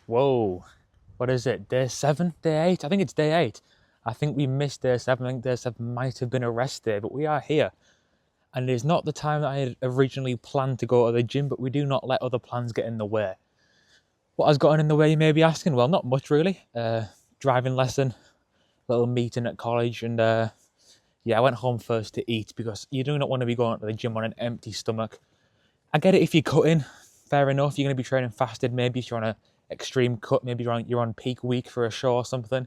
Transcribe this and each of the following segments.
Whoa, what is it? Day 7? Day 8? I think it's day 8. I think we missed day 7. I think day 7 might have been a rest day, but we are here. And it is not the time that I had originally planned to go to the gym, but we do not let other plans get in the way. What has gotten in the way, you may be asking? Well, not much really. Driving lesson, little meeting at college, and I went home first to eat because you do not want to be going to the gym on an empty stomach. I get it if you're cutting, fair enough. You're going to be training fasted, maybe if you're on an extreme cut, maybe you're on peak week for a show or something.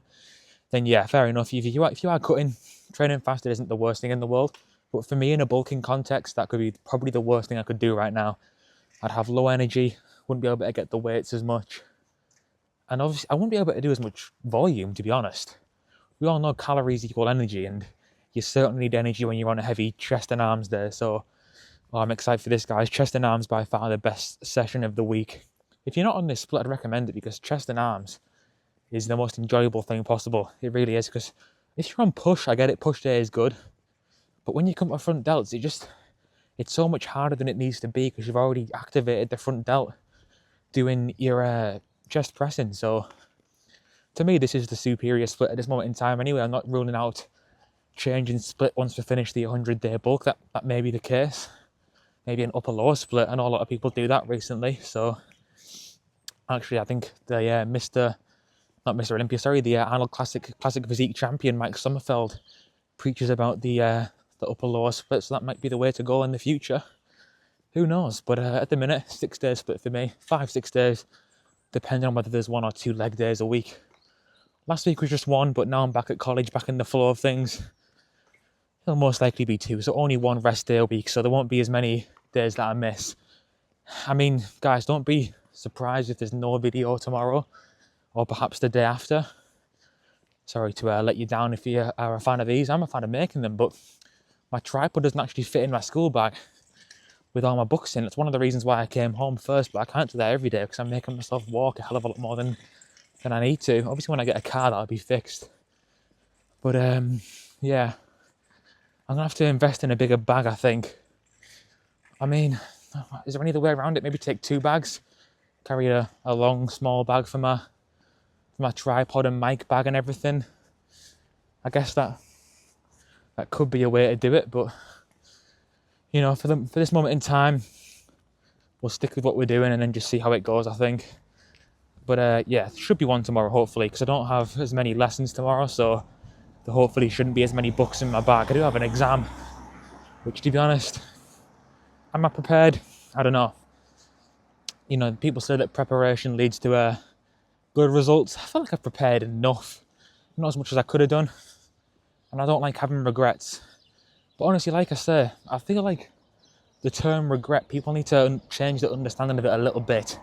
Then yeah, fair enough. If you are cutting, training fasted isn't the worst thing in the world. But for me, in a bulking context, that could be probably the worst thing I could do right now. I'd have low energy, wouldn't be able to get the weights as much. And obviously, I wouldn't be able to do as much volume, to be honest. We all know calories equal energy, and you certainly need energy when you're on a heavy chest and arms day. So I'm excited for this, guys. Chest and arms by far the best session of the week. If you're not on this split, I'd recommend it because chest and arms is the most enjoyable thing possible. It really is, because if you're on push, I get it, push day is good. But when you come to front delts, it's so much harder than it needs to be because you've already activated the front delt doing your chest pressing. So to me, this is the superior split at this moment in time anyway. I'm not ruling out changing split once we finish the 100-day bulk. That may be the case. Maybe an upper-lower split. I know a lot of people do that recently. So actually, I think the Arnold Classic Physique champion, Mike Sommerfeld, preaches about the upper-lower split. So that might be the way to go in the future. Who knows? But at the minute, 6-day split for me. 5-6 days, depending on whether there's 1 or 2 leg days a week. Last week was just 1, but now I'm back at college, back in the flow of things. It'll most likely be 2, so only 1 rest day a week, so there won't be as many days that I miss. I mean, guys, don't be surprised if there's no video tomorrow, or perhaps the day after. Sorry to let you down if you are a fan of these. I'm a fan of making them, but my tripod doesn't actually fit in my school bag with all my books in. It's one of the reasons why I came home first, but I can't do that every day because I'm making myself walk a hell of a lot more than I need to. Obviously, when I get a car, that'll be fixed. But yeah, I'm gonna have to invest in a bigger bag, I think. I mean, is there any other way around it? Maybe take 2 bags, carry a long, small bag for my tripod and mic bag and everything. I guess that could be a way to do it, but you know, for this moment in time, we'll stick with what we're doing and then just see how it goes, I think. But yeah, there should be 1 tomorrow, hopefully, because I don't have as many lessons tomorrow, so there hopefully shouldn't be as many books in my bag. I do have an exam, which, to be honest, am I prepared? I don't know. You know, people say that preparation leads to good results. I feel like I've prepared enough, not as much as I could have done, and I don't like having regrets. But honestly, like I say, I feel like the term regret, people need to change their understanding of it a little bit.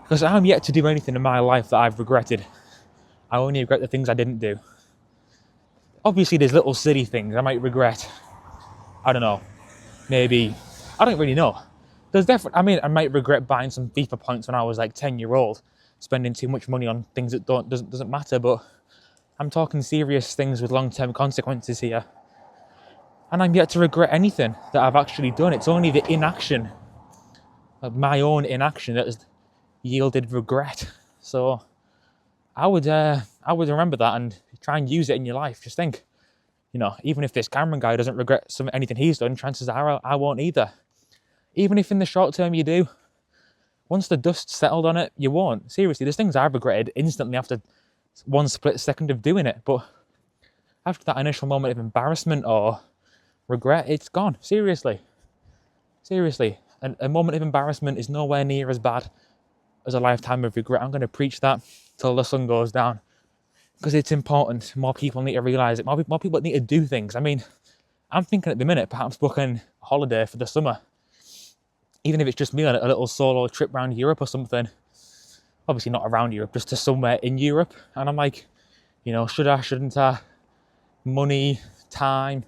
Because I'm yet to do anything in my life that I've regretted. I only regret the things I didn't do. Obviously, there's little silly things I might regret. I don't know. Maybe. I don't really know. There's definitely. I mean, I might regret buying some FIFA points when I was like 10-year-old, spending too much money on things that doesn't matter. But I'm talking serious things with long-term consequences here. And I'm yet to regret anything that I've actually done. It's only the inaction, my own inaction, that has yielded regret. So I would remember that and try and use it in your life. Just think, you know, even if this Cameron guy doesn't regret anything he's done, chances are I won't either. Even if in the short term you do, once the dust's settled on it, you won't. Seriously, there's things I've regretted instantly after 1 split second of doing it, but after that initial moment of embarrassment or regret, it's gone. Seriously. And a moment of embarrassment is nowhere near as bad as a lifetime of regret. I'm going to preach that till the sun goes down because it's important. More people need to realise it. More people need to do things. I mean, I'm thinking at the minute perhaps booking a holiday for the summer, even if it's just me on a little solo trip around Europe or something. Obviously not around Europe, just to somewhere in Europe. And I'm like, you know, should I, shouldn't I? Money, time,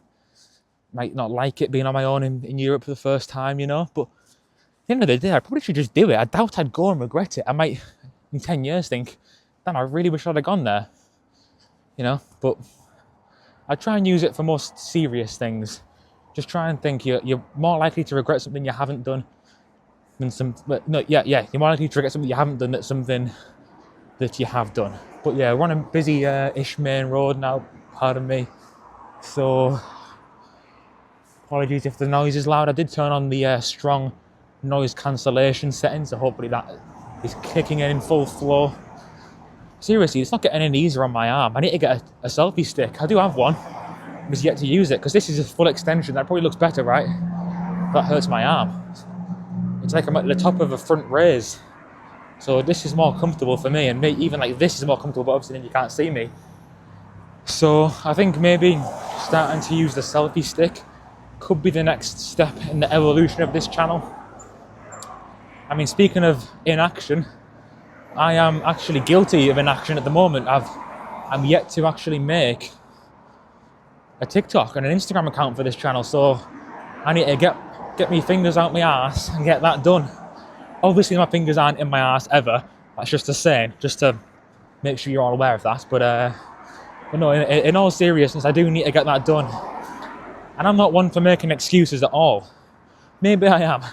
might not like it being on my own in Europe for the first time, you know, but at the end of the day, I probably should just do it. I doubt I'd go and regret it. I might, in 10 years, think, damn, I really wish I'd have gone there, you know, but I try and use it for most serious things. Just try and think you're more likely to regret something you haven't done than you're more likely to regret something you haven't done than something that you have done. But yeah, we're on a busy-ish main road now, pardon me. So apologies if the noise is loud. I did turn on the strong noise cancellation setting, so hopefully that is kicking in full flow. Seriously, it's not getting any easier on my arm. I need to get a selfie stick. I do have one. I'm just yet to use it because this is a full extension. That probably looks better, right? That hurts my arm. It's like I'm at the top of a front raise. So this is more comfortable for me, and even like this is more comfortable, but obviously then you can't see me. So I think maybe starting to use the selfie stick could be the next step in the evolution of this channel. I mean, speaking of inaction, I am actually guilty of inaction at the moment. I'm yet to actually make a TikTok and an Instagram account for this channel, so I need to get my fingers out my arse and get that done. Obviously my fingers aren't in my arse ever, that's just a saying, just to make sure you're all aware of that, but no, in all seriousness, I do need to get that done. And I'm not one for making excuses at all. Maybe I am.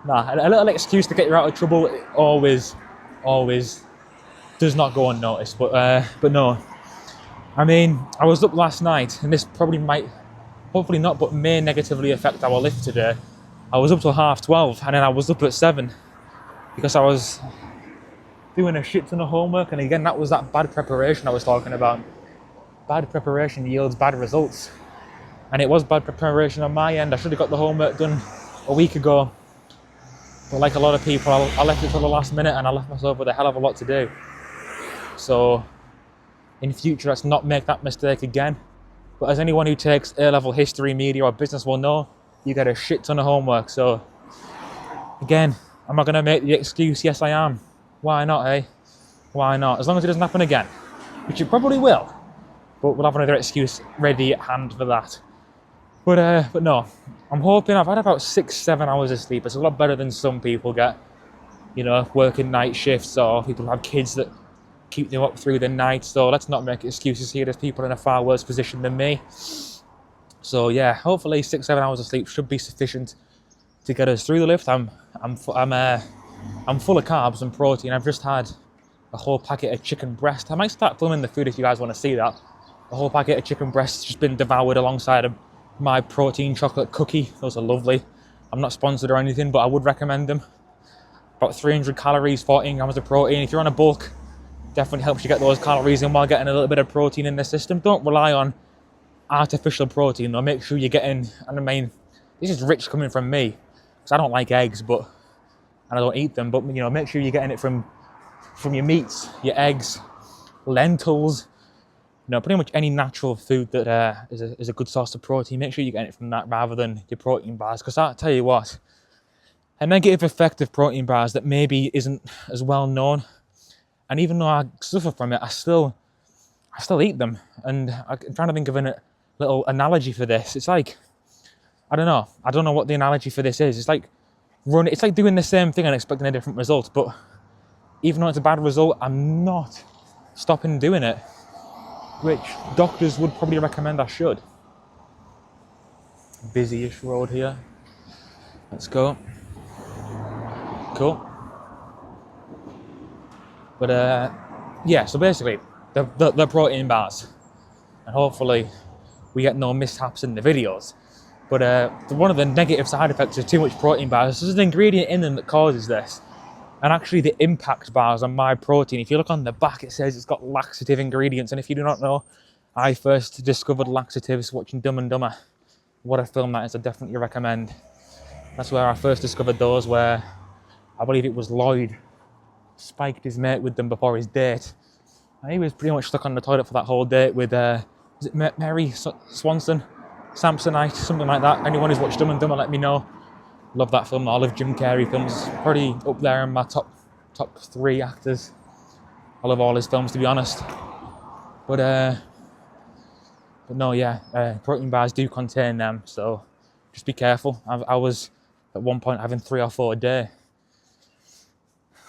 Nah, a little excuse to get you out of trouble always does not go unnoticed, but no. I mean, I was up last night, and this probably might, hopefully not, but may negatively affect our lift today. I was up till 12:30, and then I was up at 7 because I was doing a shit ton of homework, and again, that was that bad preparation I was talking about. Bad preparation yields bad results. And it was bad preparation on my end. I should have got the homework done a week ago. But like a lot of people, I left it till the last minute, and I left myself with a hell of a lot to do. So in future, let's not make that mistake again. But as anyone who takes A-level history, media or business will know, you get a shit ton of homework. So again, am I going to make the excuse? Yes, I am. Why not, eh? Why not? As long as it doesn't happen again, which it probably will. But we'll have another excuse ready at hand for that. But no, I'm hoping. I've had about 6-7 hours of sleep. It's a lot better than some people get, you know, working night shifts, or people who have kids that keep them up through the night. So let's not make excuses here. There's people in a far worse position than me. So yeah, hopefully 6-7 hours of sleep should be sufficient to get us through the lift. I'm full of carbs and protein. I've just had a whole packet of chicken breast. I might start filming the food if you guys want to see that. A whole packet of chicken breast has just been devoured alongside my protein chocolate cookie. Those are lovely. I'm not sponsored or anything, but I would recommend them. About 300 calories, 14 grams of protein. If you're on a bulk, definitely helps you get those calories in while getting a little bit of protein in the system. Don't rely on artificial protein, though. Make sure you're getting, and I mean, this is rich coming from me, because I don't like eggs, and I don't eat them, but you know, make sure you're getting it from your meats, your eggs, lentils, you know, pretty much any natural food that is a good source of protein. Make sure you're getting it from that rather than your protein bars, because I'll tell you what, a negative effect of protein bars that maybe isn't as well known, and even though I suffer from it, I still eat them. And I'm trying to think of a little analogy for this. It's like, I don't know what the analogy for this is. It's like doing the same thing and expecting a different result, but even though it's a bad result, I'm not stopping doing it, which doctors would probably recommend I should. Busy-ish road here. Let's go. Cool. But yeah, so basically, the protein bars, and hopefully we get no mishaps in the videos. But one of the negative side effects of too much protein bars, there's an ingredient in them that causes this. And actually the impact bars on my protein, if you look on the back, it says it's got laxative ingredients. And if you do not know, I first discovered laxatives watching Dumb and Dumber. What a film that is, I definitely recommend. That's where I first discovered those, where I believe it was Lloyd spiked his mate with them before his date. And he was pretty much stuck on the toilet for that whole date with, is it Mary Swanson? Samsonite, something like that. Anyone who's watched Dumb and Dumber, let me know. Love that film. I love Jim Carrey films. Pretty up there in my top 3 actors. I love all his films, to be honest. But no, yeah, protein bars do contain them, so just be careful. I was at one point having 3 or 4 a day.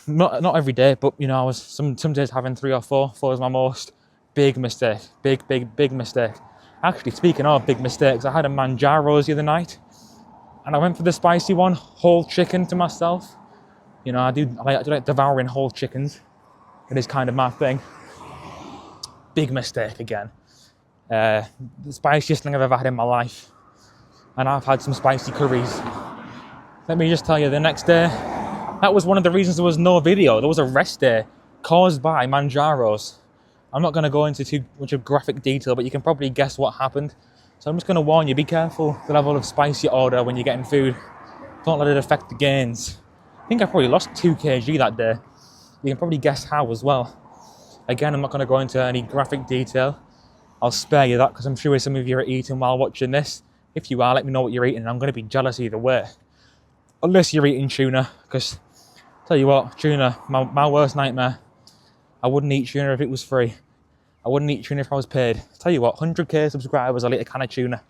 Not every day, but you know, I was some days having 3 or 4. 4 was my most. Big mistake. Big mistake. Actually, speaking of big mistakes, I had a Manjaro's the other night, and I went for the spicy one, whole chicken to myself. You know, I do like devouring whole chickens. It is kind of my thing. Big mistake again. The spiciest thing I've ever had in my life. And I've had some spicy curries. Let me just tell you, the next day, that was one of the reasons there was no video. There was a rest day caused by Manjaros. I'm not going to go into too much of graphic detail, but you can probably guess what happened. So I'm just going to warn you, be careful the level of spice you order when you're getting food. Don't let it affect the gains. I think I probably lost 2 kg that day. You can probably guess how as well. Again, I'm not going to go into any graphic detail. I'll spare you that because I'm sure some of you are eating while watching this. If you are, let me know what you're eating. I'm going to be jealous either way. Unless you're eating tuna, because tell you what, tuna, my worst nightmare. I wouldn't eat tuna if it was free. I wouldn't eat tuna if I was paid. Tell you what, 100k subscribers, I'll eat a can of tuna,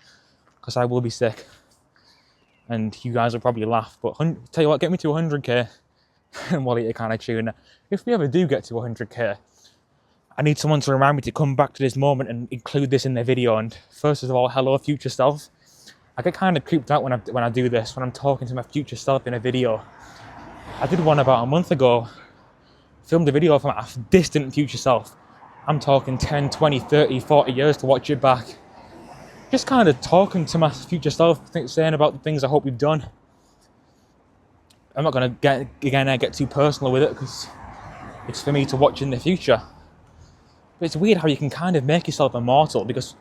because I will be sick. And you guys will probably laugh, but tell you what, get me to 100k and we'll eat a can of tuna. If we ever do get to 100k, I need someone to remind me to come back to this moment and include this in the video. And first of all, hello future self. I get kind of creeped out when I do this, when I'm talking to my future self in a video. I did one about a month ago, filmed a video for my distant future self. I'm talking 10, 20, 30, 40 years to watch it back. Just kind of talking to my future self, saying about the things I hope we've done. I'm not going to get too personal with it because it's for me to watch in the future. But it's weird how you can kind of make yourself immortal, because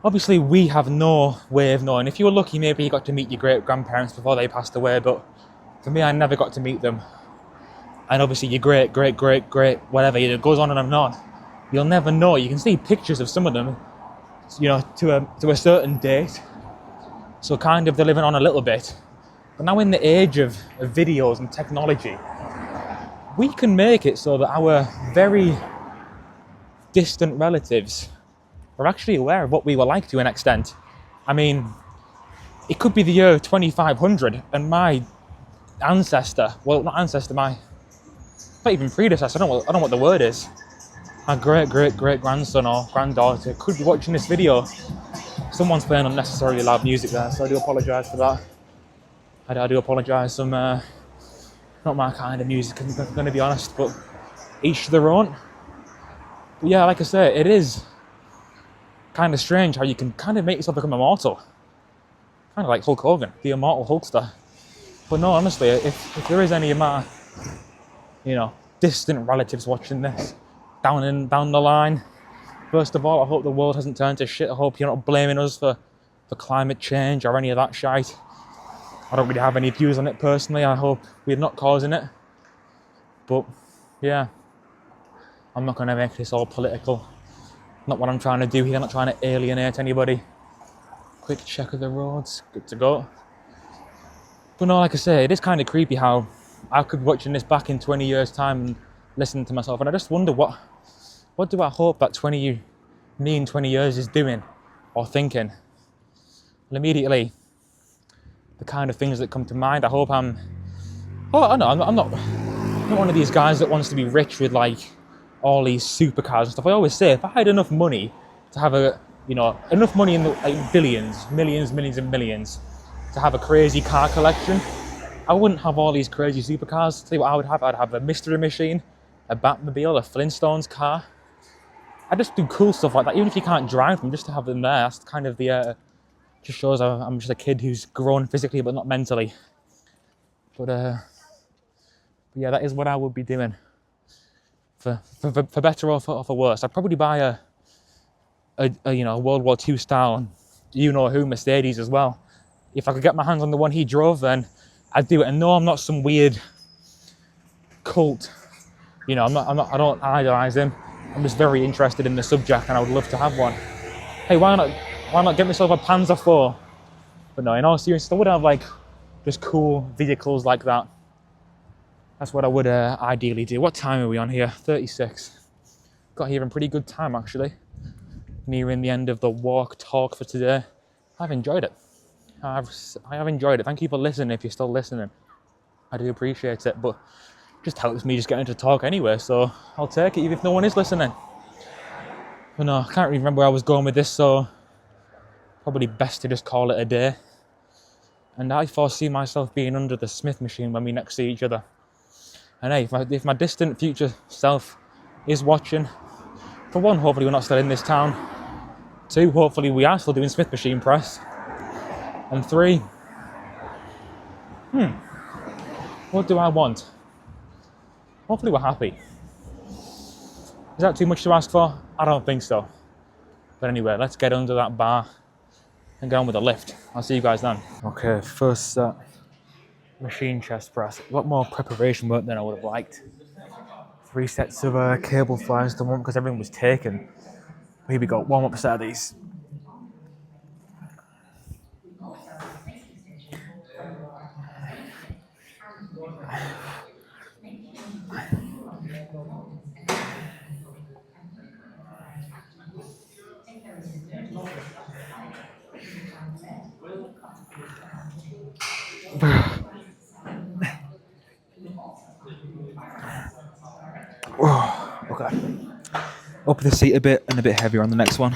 obviously we have no way of knowing. If you were lucky, maybe you got to meet your great-grandparents before they passed away, but for me, I never got to meet them. And obviously your great, whatever, it goes on and on. You'll never know. You can see pictures of some of them, you know, to a certain date. So kind of they're living on a little bit. But now in the age of videos and technology, we can make it so that our very distant relatives are actually aware of what we were like to an extent. I mean, it could be the year 2500 and my ancestor, well, not ancestor, not even predecessor, I don't know what the word is. My great-grandson or granddaughter could be watching this video. Someone's playing unnecessarily loud music there, so I do apologise for that. I do apologise. Some, not my kind of music, I'm going to be honest, but each to their own. But yeah, like I say, it is kind of strange how you can kind of make yourself become immortal. Kind of like Hulk Hogan, the immortal Hulkster. But no, honestly, if there is any of my, you know, distant relatives watching this down the line, first of all, I hope the world hasn't turned to shit. I hope you're not blaming us for climate change or any of that shite. I don't really have any views on it personally. I hope we're not causing it. But yeah, I'm not going to make this all political. Not what I'm trying to do here. I'm not trying to alienate anybody. Quick check of the roads. Good to go. But no, like I say, it is kind of creepy how I could be watching this back in 20 years' time and listening to myself. And I just wonder what do I hope that me in 20 years is doing or thinking. And immediately, the kind of things that come to mind, I hope I'm not one of these guys that wants to be rich with like all these supercars and stuff. I always say, if I had enough money to have enough money in the billions, millions and millions to have a crazy car collection, I wouldn't have all these crazy supercars. Tell you what I would have. I'd have a mystery machine, a Batmobile, a Flintstones car. I just do cool stuff like that, even if you can't drive them, just to have them there. That's kind of the just shows I'm just a kid who's grown physically but not mentally. But yeah, that is what I would be doing. For better or for worse, I'd probably buy a World War II style, who Mercedes as well. If I could get my hands on the one he drove, then I'd do it. And no, I'm not some weird cult. I don't idolize him. I'm just very interested in the subject, and I would love to have one. Hey, why not get myself a Panzer IV? But no, in all seriousness, I would have like just cool vehicles like that. That's what I would ideally do. What time are we on here? 36. Got here in pretty good time, actually. Nearing the end of the walk talk for today. I've enjoyed it. I have enjoyed it. Thank you for listening if you're still listening. I do appreciate it, but it just helps me just getting to talk anyway, so I'll take it even if no one is listening. But no, I can't really remember where I was going with this, so probably best to just call it a day. And I foresee myself being under the Smith machine when we next see each other. And hey, if my distant future self is watching. For one, hopefully we're not still in this town. Two, hopefully we are still doing Smith machine press. And three, what do I want? Hopefully we're happy. Is that too much to ask for? I don't think so. But anyway, let's get under that bar and get on with the lift. I'll see you guys then. Okay, first set. Machine chest press. A lot more preparation work than I would have liked. 3 sets of cable flies to one because everything was taken. Here we go, warm up a set of these. Okay. Up the seat a bit and a bit heavier on the next one.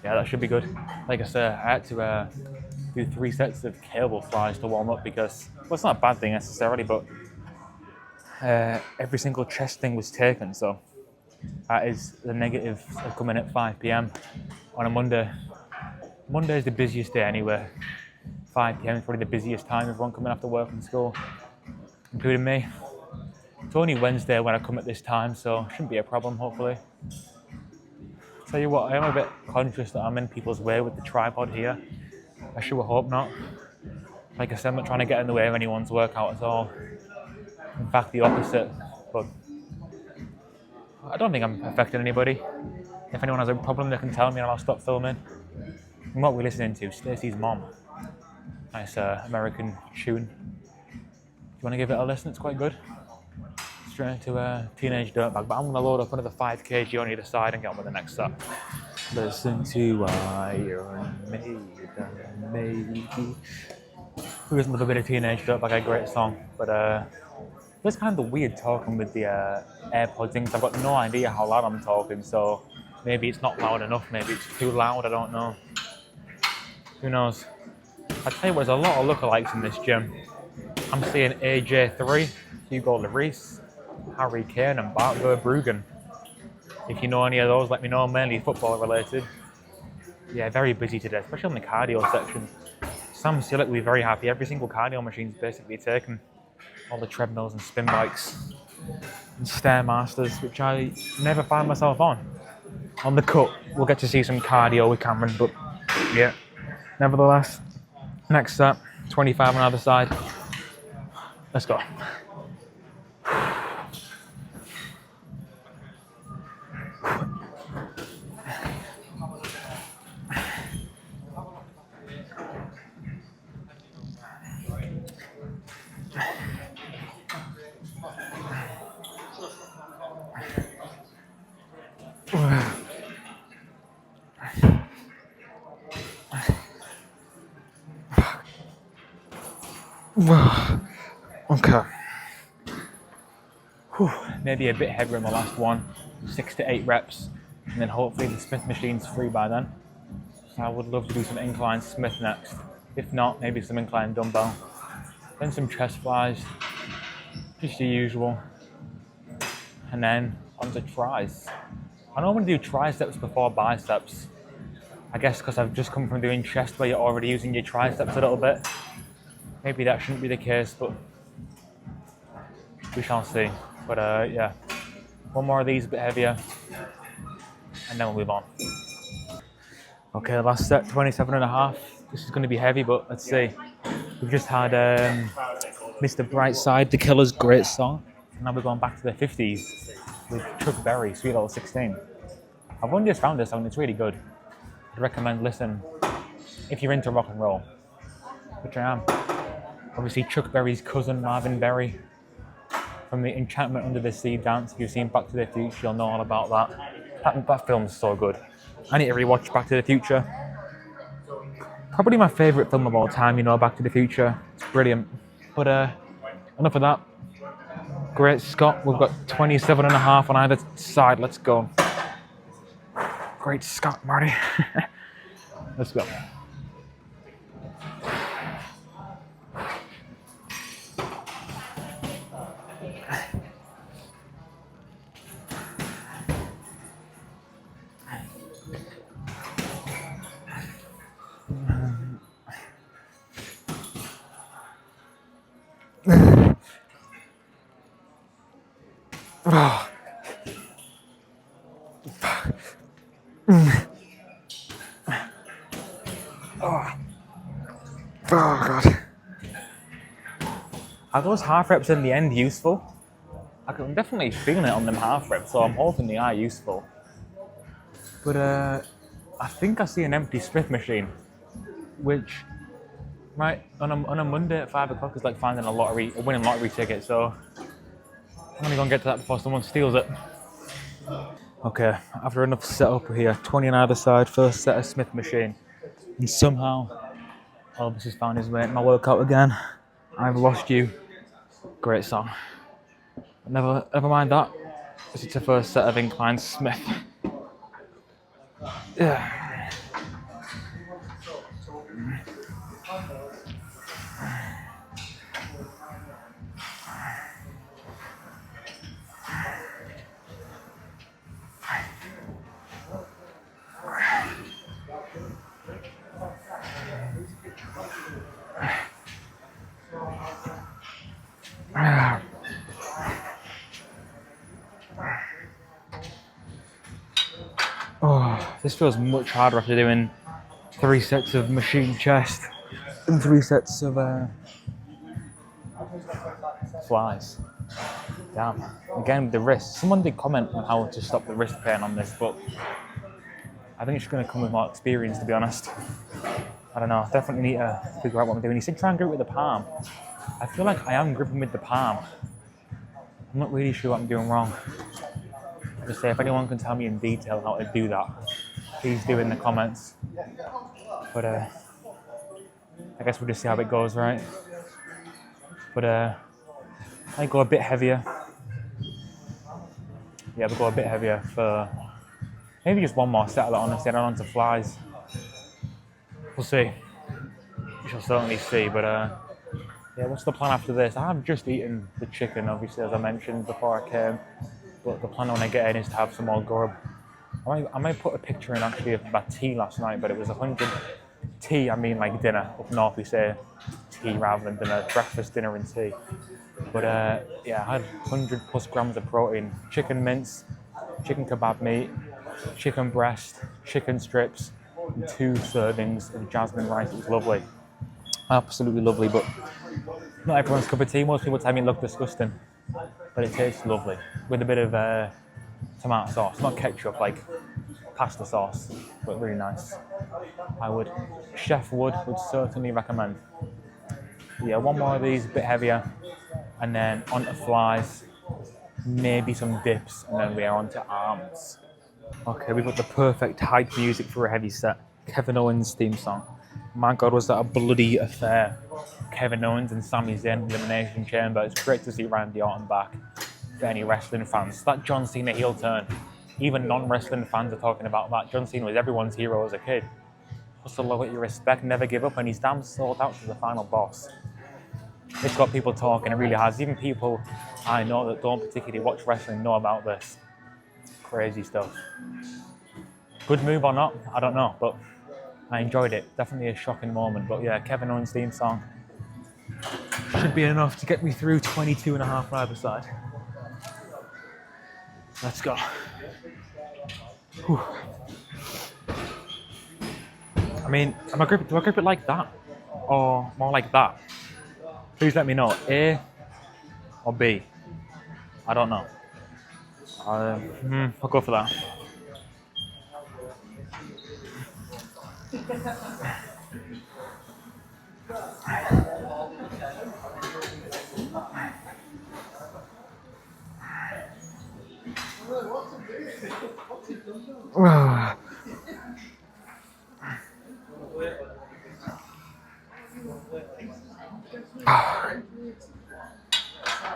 Yeah, that should be good. Like I said, I had to do 3 sets of cable flies to warm up because, well, it's not a bad thing necessarily, but every single chest thing was taken, so that is the negative of coming at 5 p.m. on a Monday. Monday is the busiest day anyway. 5 p.m. is probably the busiest time, everyone coming after work and school, including me. It's only Wednesday when I come at this time, so it shouldn't be a problem, hopefully. Tell you what, I am a bit conscious that I'm in people's way with the tripod here. I sure hope not. Like I said, I'm not trying to get in the way of anyone's workout at all. In fact, the opposite. But I don't think I'm affecting anybody. If anyone has a problem, they can tell me and I'll stop filming. And what we're listening to, Stacey's Mom. Nice American tune. Do you want to give it a listen? It's quite good. Straight into a Teenage Dirtbag, but I'm going to load up another 5 kg on either side and get on with the next set. Listen to Iron Maiden, maybe. Who doesn't love a bit of Teenage Dirtbag? A great song, but it's kind of weird talking with the AirPods things. I've got no idea how loud I'm talking, so maybe it's not loud enough, maybe it's too loud, I don't know. Who knows? I tell you what, there's a lot of lookalikes in this gym. I'm seeing AJ3, Hugo Lloris, Harry Kane and Bart Verbruggen. If you know any of those, let me know, mainly football related. Yeah, very busy today, especially on the cardio section. Sam Sillick will be very happy. Every single cardio machine's basically taken. All the treadmills and spin bikes and Stairmasters, which I never find myself on. On the cut, we'll get to see some cardio with Cameron, but yeah. Nevertheless, next set, 25 on either side. Let's go. Okay. Maybe a bit heavier in the last one, 6 to 8 reps, and then hopefully the Smith machine's free by then. I would love to do some incline Smith next. If not, maybe some incline dumbbell. Then some chest flies, just the usual. And then onto tries. I normally do triceps before biceps. I guess because I've just come from doing chest where you're already using your triceps a little bit. Maybe that shouldn't be the case, but we shall see. But yeah, one more of these, a bit heavier, and then we'll move on. Okay, last set, 27.5. This is going to be heavy, but let's see. We've just had Mr. Brightside, The Killer's great song. And now we're going back to the 50s with Chuck Berry, Sweet Little 16. I've only just found this song, it's really good. I'd recommend listen if you're into rock and roll, which I am. Obviously Chuck Berry's cousin, Marvin Berry, from the Enchantment Under the Sea dance. If you've seen Back to the Future, you'll know all about that. That film's so good. I need to rewatch Back to the Future. Probably my favourite film of all time, you know, Back to the Future. It's brilliant. But enough of that. Great Scott, we've got 27.5 on either side. Let's go. Great Scott, Marty. Let's go. Oh, God. Are those half reps in the end useful? I'm definitely feeling it on them half reps, so I'm hoping they are useful. But I think I see an empty Smith machine, which on a Monday at 5 o'clock is like finding a winning lottery ticket. So I'm gonna go and get to that before someone steals it. Okay, after enough setup here, 20 on either side, first set of Smith machine, and somehow Elvis has found his way in my workout again. I've lost you. Great song. Never mind that. This is the first set of incline Smith. Yeah. Oh, this feels much harder after doing 3 sets of machine chest and 3 sets of flies. Damn. Again with the wrist. Someone did comment on how to stop the wrist pain on this, but I think it's just going to come with more experience, to be honest. I don't know. Definitely need to figure out what I'm doing. He said try and grip with the palm. I feel like I am gripping with the palm. I'm not really sure what I'm doing wrong. I just say if anyone can tell me in detail how to do that, please do in the comments. But I guess we'll just see how it goes, right? But I go a bit heavier. Yeah, we'll go a bit heavier for maybe just one more set of that, honestly. I don't want to flies. We'll see. We shall certainly see. But yeah, what's the plan after this? I have just eaten the chicken, obviously, as I mentioned before I came. But the plan when I get in is to have some more grub. I might put a picture in actually of my tea last night, but it was 100 tea. I mean, like dinner. Up north we say tea rather than dinner. Breakfast, dinner, and tea. But yeah, I had 100 plus grams of protein. Chicken mince, chicken kebab meat, chicken breast, chicken strips, and 2 servings of jasmine rice. It was lovely. Absolutely lovely, but not everyone's cup of tea. Most people tell me it looked disgusting, but it tastes lovely with a bit of tomato sauce, not ketchup, like pasta sauce, but really nice. Chef would certainly recommend. Yeah, one more of these, a bit heavier, and then onto flies, maybe some dips, and then we are onto arms. Okay, we've got the perfect hype music for a heavy set. Kevin Owens' theme song. My God, was that a bloody affair. Kevin Owens and Sami Zayn Elimination Chamber. It's great to see Randy Orton back for any wrestling fans. That John Cena heel turn, even non-wrestling fans are talking about that. John Cena was everyone's hero as a kid. Just to love what you respect, never give up, and he's damn sold out to the final boss. It's got people talking, it really has. Even people I know that don't particularly watch wrestling know about this. Crazy stuff. Good move or not, I don't know, but I enjoyed it. Definitely a shocking moment, but yeah, Kevin Owens' theme song should be enough to get me through 22 and a half on either side. Let's go. Whew. I mean, do I grip it like that? Or more like that? Please let me know. A or B? I don't know. I'll go for that.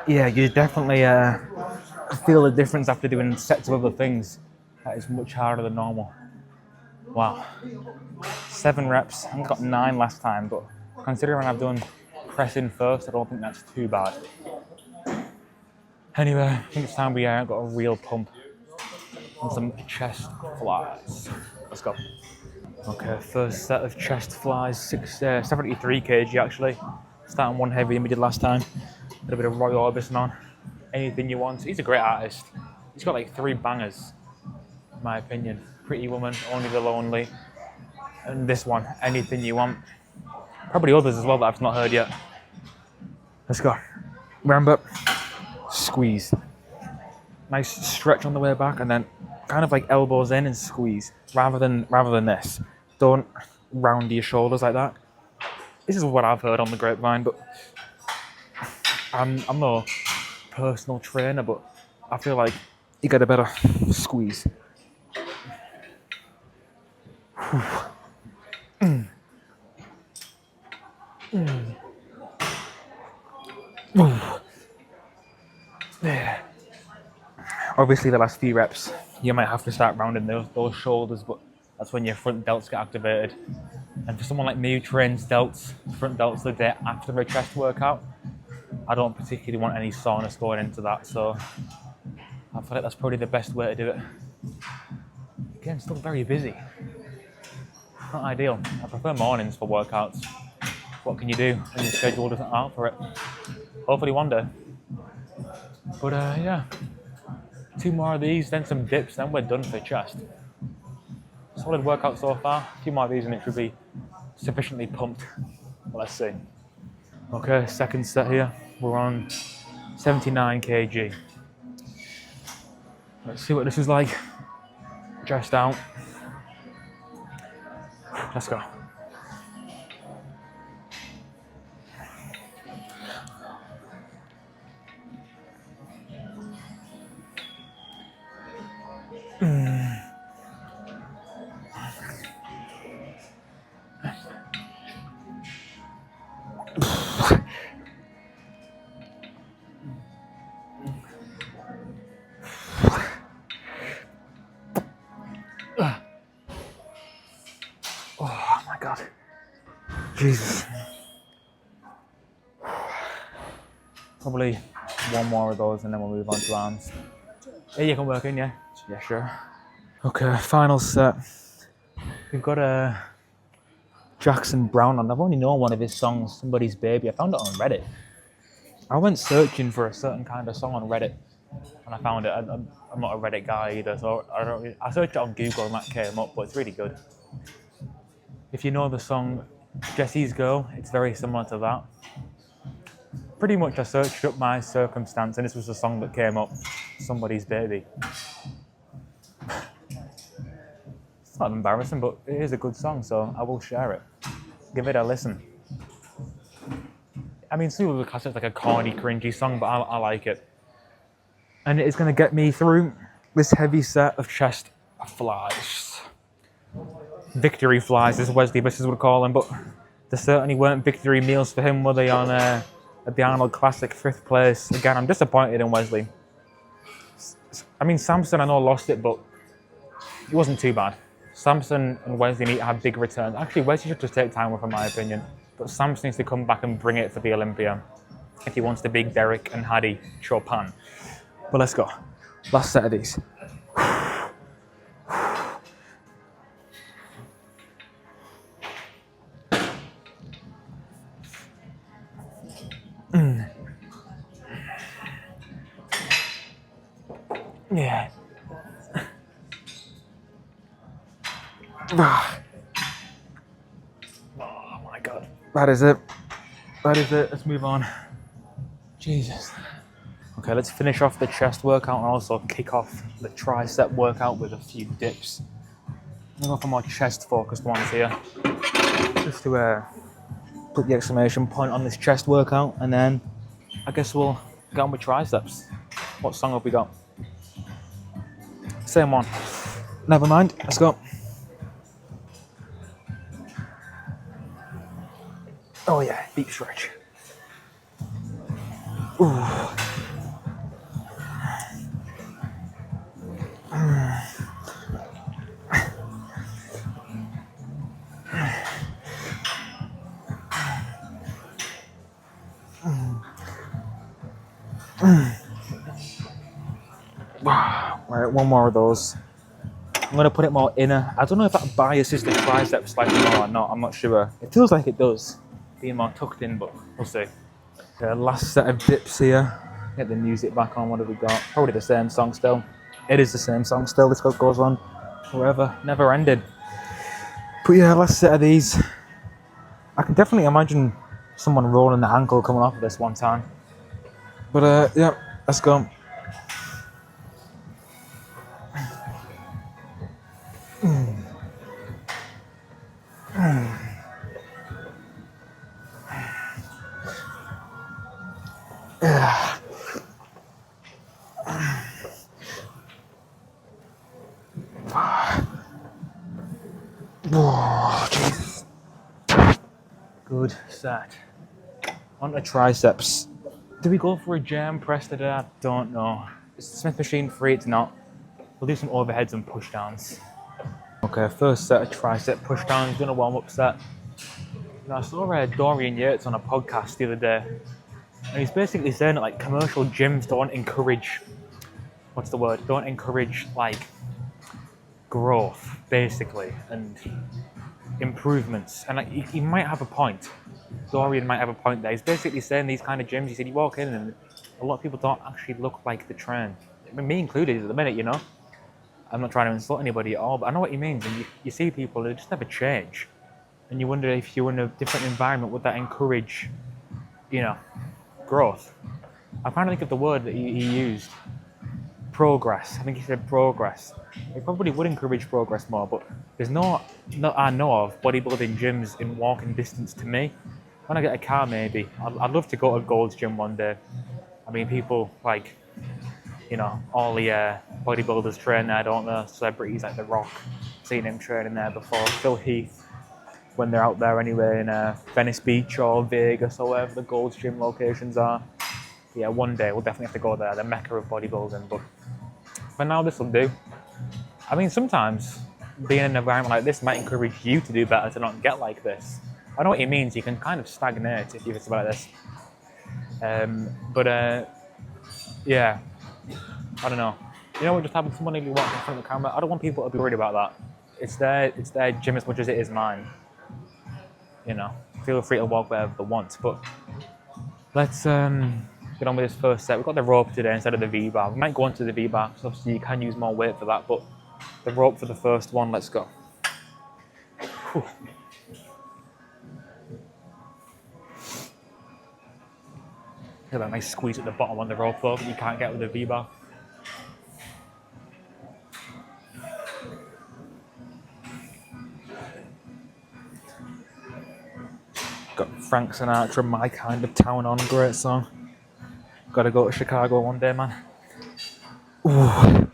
Yeah, you definitely feel the difference after doing sets of other things. That is much harder than normal. Wow. 7 reps. I got 9 last time, but considering I've done pressing first, I don't think that's too bad. Anyway, I think it's time we got a real pump on some chest flies. Let's go. Okay, first set of chest flies, 73 kg actually. Starting one heavier than we did last time. A bit of Roy Orbison on. Anything You Want. He's a great artist. He's got like 3 bangers, in my opinion. Pretty Woman, Only the Lonely, and this one, Anything You Want. Probably others as well that I've not heard yet. Let's go. Ramp up, squeeze. Nice stretch on the way back, and then kind of like elbows in and squeeze. Rather than this. Don't round your shoulders like that. This is what I've heard on the grapevine, but I'm no personal trainer, but I feel like you get a better squeeze. There. Obviously, the last few reps, you might have to start rounding those shoulders, but that's when your front delts get activated. And for someone like me who trains delts, front delts the day after a chest workout, I don't particularly want any soreness going into that, so I feel like that's probably the best way to do it. Again, still very busy. Not ideal. I prefer mornings for workouts. What can you do when your schedule doesn't allow for it? Hopefully one day. But yeah, 2 more of these, then some dips, then we're done for chest. Solid workout so far. 2 more of these and it should be sufficiently pumped. Well, let's see. Okay, second set here. We're on 79 kg. Let's see what this is like. Chest out. Let's go. Oh my God. Jesus. Probably 1 more of those and then we'll move on to arms. Yeah, you can work in, yeah? Yeah, sure. Okay, final set. We've got a Jackson Browne on. I've only known one of his songs, Somebody's Baby. I found it on Reddit. I went searching for a certain kind of song on Reddit and I found it. I'm not a Reddit guy either, so I searched it on Google and that came up, but it's really good. If you know the song Jesse's Girl, it's very similar to that. Pretty much I searched up My Circumstance and this was the song that came up, Somebody's Baby. It's not embarrassing, but it is a good song, so I will share it. Give it a listen. I mean, some people would class it like a corny, cringy song, but I like it. And it is going to get me through this heavy set of chest flies. Victory flies, as Wesley Bisses would call them, but there certainly weren't victory meals for him, were they, on at the Arnold Classic, 5th place. Again, I'm disappointed in Wesley. I mean, Samson, I know, lost it, but it wasn't too bad. Samson and Wesley need to have big returns. Actually, Wesley should just take time off, in my opinion. But Samson needs to come back and bring it for the Olympia if he wants to beat Derek and Hadi Chopin. But let's go. Last set of these. Yeah. Oh my God. That is it. That is it. Let's move on. Jesus. Okay, let's finish off the chest workout and also kick off the tricep workout with a few dips. I'm going to go for more chest focused ones here. Just to put the exclamation point on this chest workout, and then I guess we'll get on with triceps. What song have we got? Same one. Never mind. Let's go. Oh yeah, deep stretch. Ooh. Right, 1 more of those. I'm going to put it more inner. I don't know if that biases the triceps slightly more or not. I'm not sure. It feels like it does, being more tucked in, but we'll see. Last set of dips here. Get the music back on. What have we got? Probably the same song still. It is the same song still. This goes on forever, never ended. But yeah, last set of these. I can definitely imagine someone rolling the ankle coming off of this one time. But yeah, let's go. Whoa, Jesus. Good set. On to triceps. Do we go for a jam press today? I don't know. It's the Smith machine free, it's not. We'll do some overheads and push downs. Okay, first set of tricep push downs, done a warm up set. Now, I saw Dorian Yates on a podcast the other day, and he's basically saying that like commercial gyms don't encourage, don't encourage like growth, basically, and improvements. And like he might have a point. Dorian might have a point there. He's basically saying these kind of gyms, he said you walk in and a lot of people don't actually look like the trend. I mean, me included at the minute, you know. I'm not trying to insult anybody at all, but I know what he means. And you see people who just never change. And you wonder if you're in a different environment, would that encourage, you know, growth? I'm trying to think of the word that he used. Progress. I think he said progress. It probably would encourage progress more, but there's no I know of bodybuilding gyms in walking distance to me. When I get a car, maybe. I'd love to go to Gold's Gym one day. I mean, people like, you know, all the bodybuilders train there, don't they? Celebrities like The Rock, seen him training there before. Phil Heath, when they're out there anyway in Venice Beach or Vegas or wherever the Gold's Gym locations are. Yeah, one day we'll definitely have to go there, the mecca of bodybuilding. But for now, this will do. I mean, sometimes being in an environment like this might encourage you to do better, to not get like this. I know what he means. You can kind of stagnate if it's like this. Yeah, I don't know. You know what just happened to someone if you walk in front of the camera? I don't want people to be worried about that. It's their gym as much as it is mine. You know, feel free to walk wherever they want. But let's get on with this first set. We've got the rope today instead of the V-bar. We might go on to the V-bar, because obviously you can use more weight for that, but the rope for the first one, let's go. Whew. Get that nice squeeze at the bottom on the rope though, that you can't get with the V-bar. Got Frank Sinatra, My Kind of Town on, great song. Gotta go to Chicago one day, man. Ooh.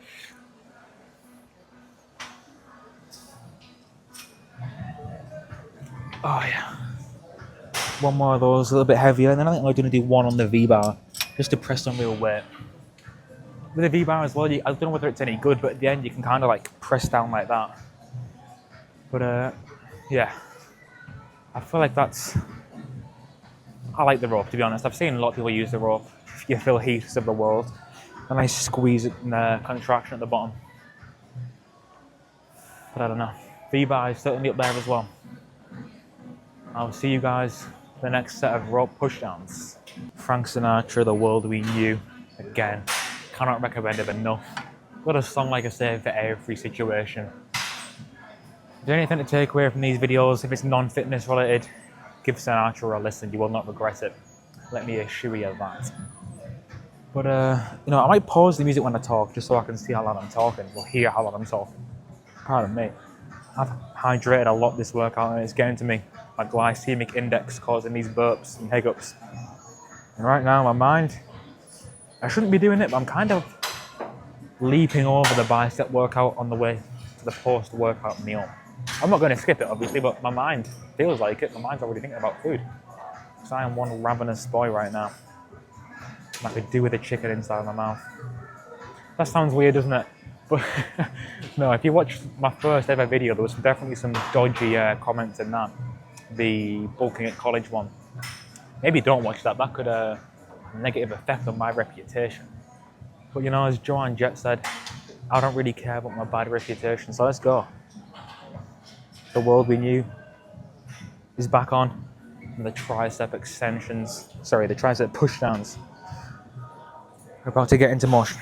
Oh yeah. One more of those, a little bit heavier, and then I think I'm going to do one on the V-bar, just to press some real weight. With the V-bar as well, I don't know whether it's any good, but at the end you can kind of like press down like that. But yeah, I feel like I like the rope, to be honest. I've seen a lot of people use the rope. You feel heat of the world. A nice squeeze and contraction at the bottom. But I don't know. V-bar is certainly up there as well. I'll see you guys for the next set of rope pushdowns. Frank Sinatra, The World We Knew. Again, cannot recommend it enough. Got a song, like I say, for every situation. Is there anything to take away from these videos? If it's non-fitness related, give Sinatra a listen. You will not regret it. Let me assure you that. But, you know, I might pause the music when I talk, just so I can see how loud I'm talking, or hear how loud I'm talking. Pardon me. I've hydrated a lot this workout, and it's getting to me. My glycemic index causing these burps and hiccups. And right now, my mind, I shouldn't be doing it, but I'm kind of leaping over the bicep workout on the way to the post-workout meal. I'm not going to skip it, obviously, but my mind feels like it. My mind's already thinking about food. Because I am one ravenous boy right now. I could do with a chicken inside my mouth. That sounds weird, doesn't it? But no, if you watched my first ever video, there was definitely some dodgy comments in that. The bulking at college one. Maybe don't watch that. That could have a negative effect on my reputation. But you know, as Joanne Jett said, I don't really care about my bad reputation. So let's go. The World We Knew is back on. and the tricep extensions, sorry, the tricep push downs are about to get into motion.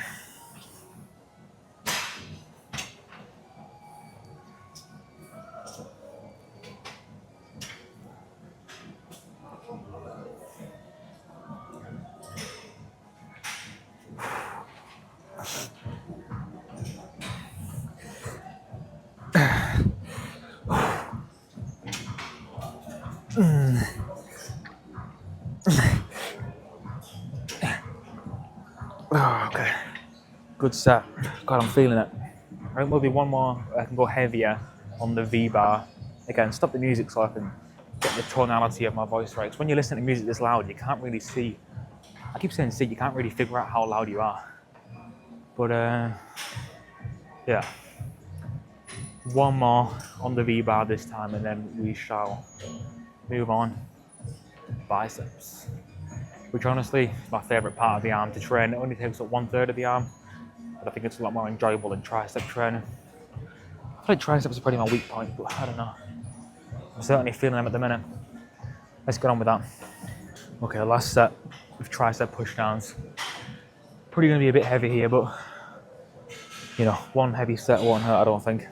Oh, okay. Good set. God, I'm feeling it. I think maybe one more. I can go heavier on the V bar. Again, stop the music so I can get the tonality of my voice right. Because when you listen to music this loud, you can't really see. I keep saying see, you can't really figure out how loud you are. But yeah. One more on the V bar this time, and then we shall move on. Biceps, which honestly is my favourite part of the arm to train. It only takes up 1/3 of the arm, but I think it's a lot more enjoyable than tricep training. I feel like triceps are pretty my weak point, but I don't know. I'm certainly feeling them at the minute. Let's get on with that. Okay, last set of tricep push downs. Probably going to be a bit heavy here, but you know, one heavy set won't hurt, I don't think.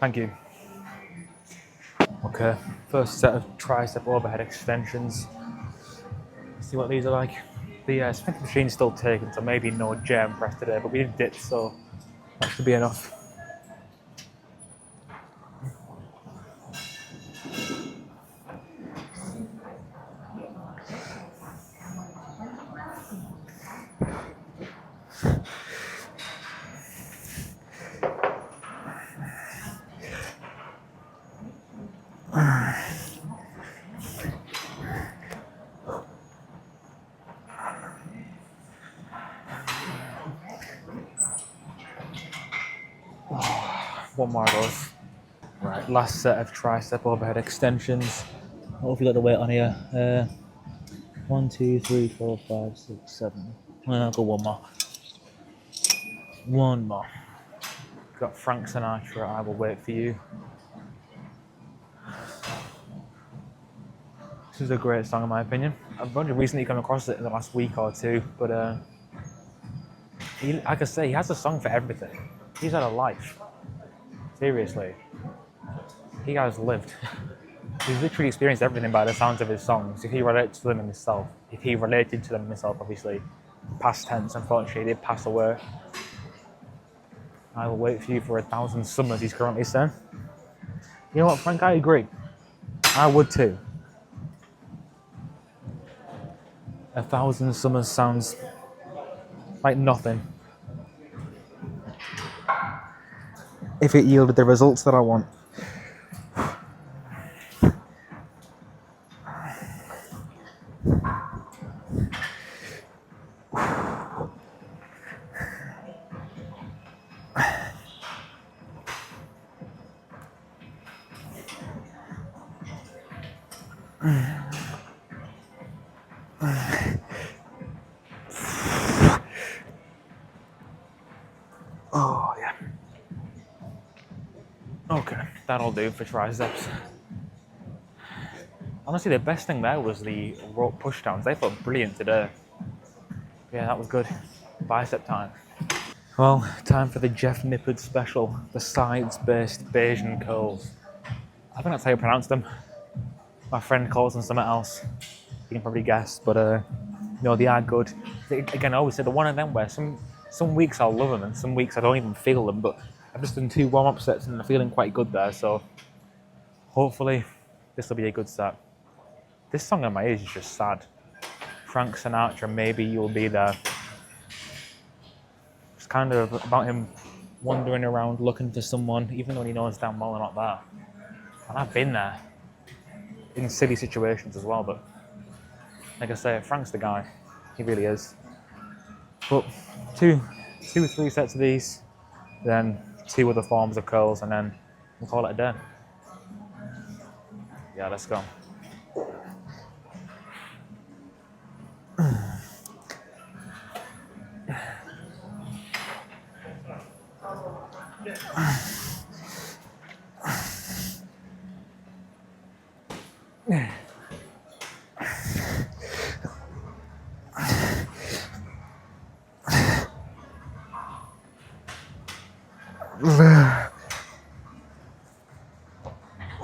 Thank you. Okay, first set of tricep overhead extensions. Let's see what these are like. The Smith machine's still taken, so maybe no jam press today, but we did dips, so that should be enough. One more of those. Right, last set of tricep overhead extensions. What have we got the weight on here? 1, 2, 3, 4, 5, 6, 7. I'll go one more. One more. Got Frank Sinatra, I Will Wait For You. This is a great song in my opinion. I've only recently come across it in the last week or two, but like I say, he has a song for everything. He's had a life. Seriously. He has lived. He's literally experienced everything by the sounds of his songs. If he related to them himself, obviously, past tense, unfortunately, he did pass away. I will wait for you for 1,000 summers, he's currently saying. You know what, Frank, I agree. I would too. 1,000 summers sounds like nothing. If it yielded the results that I want. Oh, yeah. Okay, that'll do for triceps. Honestly, the best thing there was the rope pushdowns. They felt brilliant today. Yeah, that was good. Bicep time. Well, time for the Jeff Nippard special. The sides-based Bayesian curls. I think that's how you pronounce them. My friend calls them something else. You can probably guess, but no, they are good. Again, I always say the one of them where some weeks I'll love them and some weeks I don't even feel them, but I've just done 2 warm-up sets and I'm feeling quite good there, so hopefully this will be a good set. This song at my age is just sad. Frank Sinatra, Maybe You'll Be There. It's kind of about him wandering around looking for someone, even though he knows damn well they're not there. And I've been there. in silly situations as well. But like I say, Frank's the guy. He really is. But two or three sets of these, then 2 other forms of curls, and then we'll call it a day. Yeah, let's go.